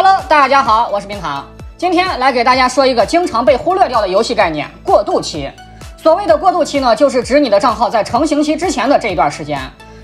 Hello， 大家好，我是冰糖，今天来给大家说一个经常被忽略掉的游戏概念——过渡期。所谓的过渡期呢，就是指你的账号在成型期之前的这一段时间。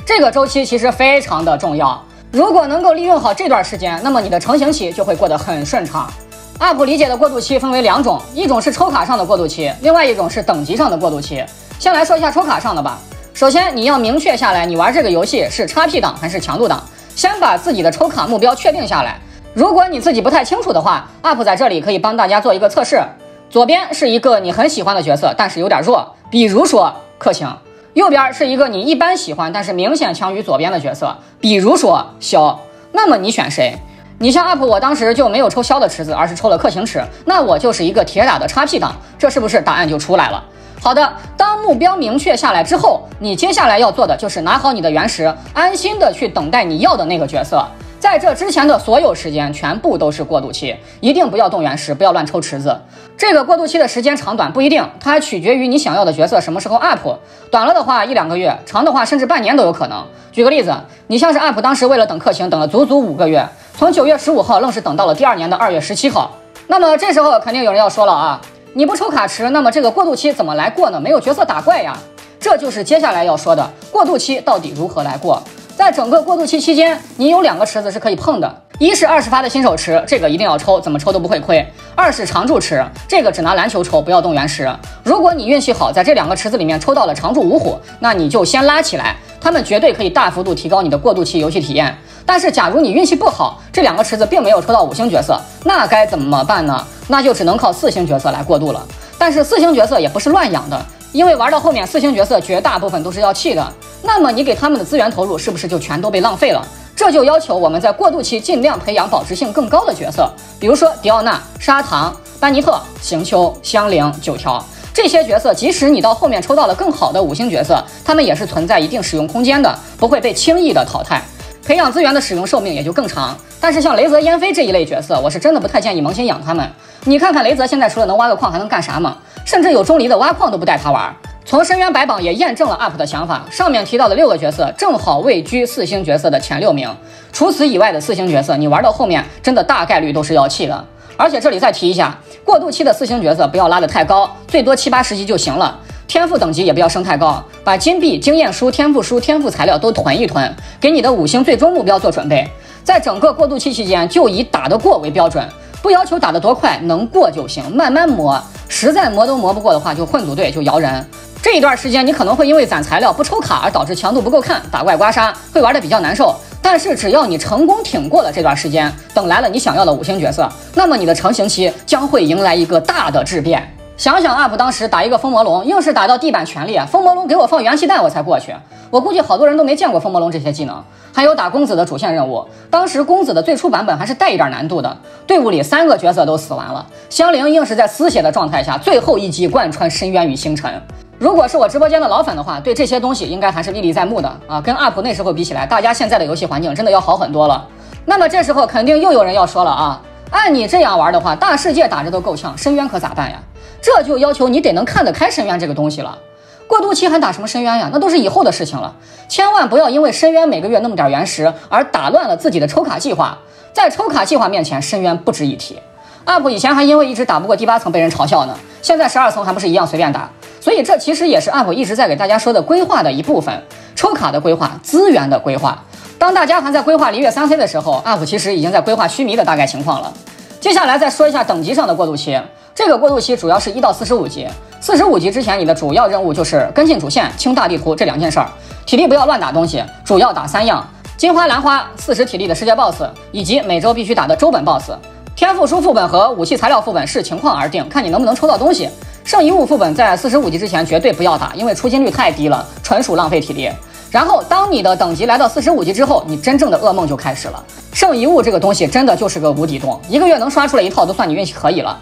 这个周期其实非常的重要，如果能够利用好这段时间，那么你的成型期就会过得很顺畅。UP 理解的过渡期分为两种，一种是抽卡上的过渡期，另外一种是等级上的过渡期。先来说一下抽卡上的吧。首先你要明确下来，你玩这个游戏是 XP 档还是强度档，先把自己的抽卡目标确定下来。如果你自己不太清楚的话，UP 在这里可以帮大家做一个测试。左边是一个你很喜欢的角色，但是有点弱，比如说克星；右边是一个你一般喜欢，但是明显强于左边的角色，比如说萧。那么你选谁？你像 UP 我当时就没有抽萧的池子，而是抽了克星池，那我就是一个铁打的 XP 档，这是不是答案就出来了？好的，当目标明确下来之后，你接下来要做的就是拿好你的原石，安心的去等待你要的那个角色。在这之前的所有时间全部都是过渡期，一定不要动原石，不要乱抽池子。这个过渡期的时间长短不一定，它还取决于你想要的角色什么时候 UP， 短了的话1-2个月，长的话甚至半年都有可能。举个例子，你像是 UP 当时为了等克星等了足足5个月，从9月15号愣是等到了第2年的2月17号。那么这时候肯定有人要说了啊，你不抽卡池，那么这个过渡期怎么来过呢？没有角色打怪呀。这就是接下来要说的过渡期到底如何来过。在整个过渡期期间，你有2个池子是可以碰的，一是20发的新手池，这个一定要抽，怎么抽都不会亏；二是常驻池，这个只拿篮球抽，不要动原石。如果你运气好，在这2个池子里面抽到了常驻五虎，那你就先拉起来，他们绝对可以大幅度提高你的过渡期游戏体验。但是假如你运气不好，这2个池子并没有抽到5星角色，那该怎么办呢？那就只能靠4星角色来过渡了。但是4星角色也不是乱养的，因为玩到后面4星角色绝大部分都是要气的，那么你给他们的资源投入是不是就全都被浪费了？这就要求我们在过渡期尽量培养保值性更高的角色，比如说迪奥娜、砂糖、班尼特、行秋、香菱、9条这些角色，即使你到后面抽到了更好的5星角色，他们也是存在一定使用空间的，不会被轻易的淘汰，培养资源的使用寿命也就更长。但是像雷泽、烟飞这一类角色，我是真的不太建议萌新养他们。你看看雷泽现在除了能挖个矿还能干啥吗？甚至有钟离的挖矿都不带他玩。从深渊白榜也验证了 UP 的想法，上面提到的6个角色正好位居4星角色的前6名。除此以外的4星角色，你玩到后面真的大概率都是要气的。而且这里再提一下，过渡期的4星角色不要拉得太高，最多7-8-10级就行了。天赋等级也不要升太高，把金币、经验书、天赋材料都囤一囤，给你的5星最终目标做准备。在整个过渡期期间，就以打得过为标准，不要求打得多快，能过就行，慢慢磨。实在磨都磨不过的话，就混组队，就摇人。这一段时间你可能会因为攒材料不抽卡而导致强度不够看，打怪刮痧，会玩得比较难受。但是只要你成功挺过了这段时间，等来了你想要的5星角色，那么你的成型期将会迎来一个大的质变。想想 UP 当时打一个风魔龙，硬是打到地板全裂，风魔龙给我放元气弹我才过去。我估计好多人都没见过风魔龙这些技能。还有打公子的主线任务，当时公子的最初版本还是带一点难度的，队伍里3个角色都死完了，香菱硬是在丝血的状态下最后一击贯穿深渊与星辰。如果是我直播间的老粉的话，对这些东西应该还是历历在目的啊。跟 UP 那时候比起来，大家现在的游戏环境真的要好很多了。那么这时候肯定又有人要说了啊，按你这样玩的话，大世界打着都够呛，深渊可咋办呀？这就要求你得能看得开深渊这个东西了。过渡期还打什么深渊呀？那都是以后的事情了。千万不要因为深渊每个月那么点原石而打乱了自己的抽卡计划。在抽卡计划面前，深渊不值一提。UP 以前还因为一直打不过第8层被人嘲笑呢，现在12层还不是一样随便打。所以这其实也是 UP 一直在给大家说的规划的一部分，抽卡的规划，资源的规划。当大家还在规划璃月3黑的时候， UP 其实已经在规划须弥的大概情况了。接下来再说一下等级上的过渡期。这个过渡期主要是1到45级，45级之前你的主要任务就是跟进主线、清大地图这2件事儿，体力不要乱打东西，主要打3样：金花、兰花40体力的世界 BOSS， 以及每周必须打的周本 BOSS。天赋书副本和武器材料副本视情况而定，看你能不能抽到东西。圣遗物副本在45级之前绝对不要打，因为出金率太低了，纯属浪费体力。然后当你的等级来到45级之后，你真正的噩梦就开始了。圣遗物这个东西真的就是个无底洞，1个月能刷出来1套都算你运气可以了。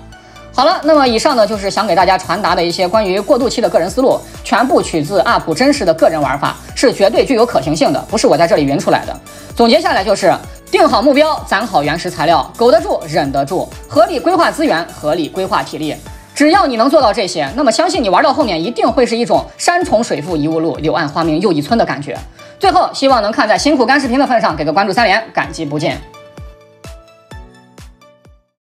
好了，那么以上呢就是想给大家传达的一些关于过渡期的个人思路，全部取自 UP 真实的个人玩法，是绝对具有可行性的，不是我在这里云出来的。总结下来就是定好目标，攒好原石材料，苟得住，忍得住，合理规划资源，合理规划体力。只要你能做到这些，那么相信你玩到后面一定会是一种山重水复疑无路，柳暗花明又一村的感觉。最后希望能看在辛苦干视频的份上给个关注3连，感激不尽。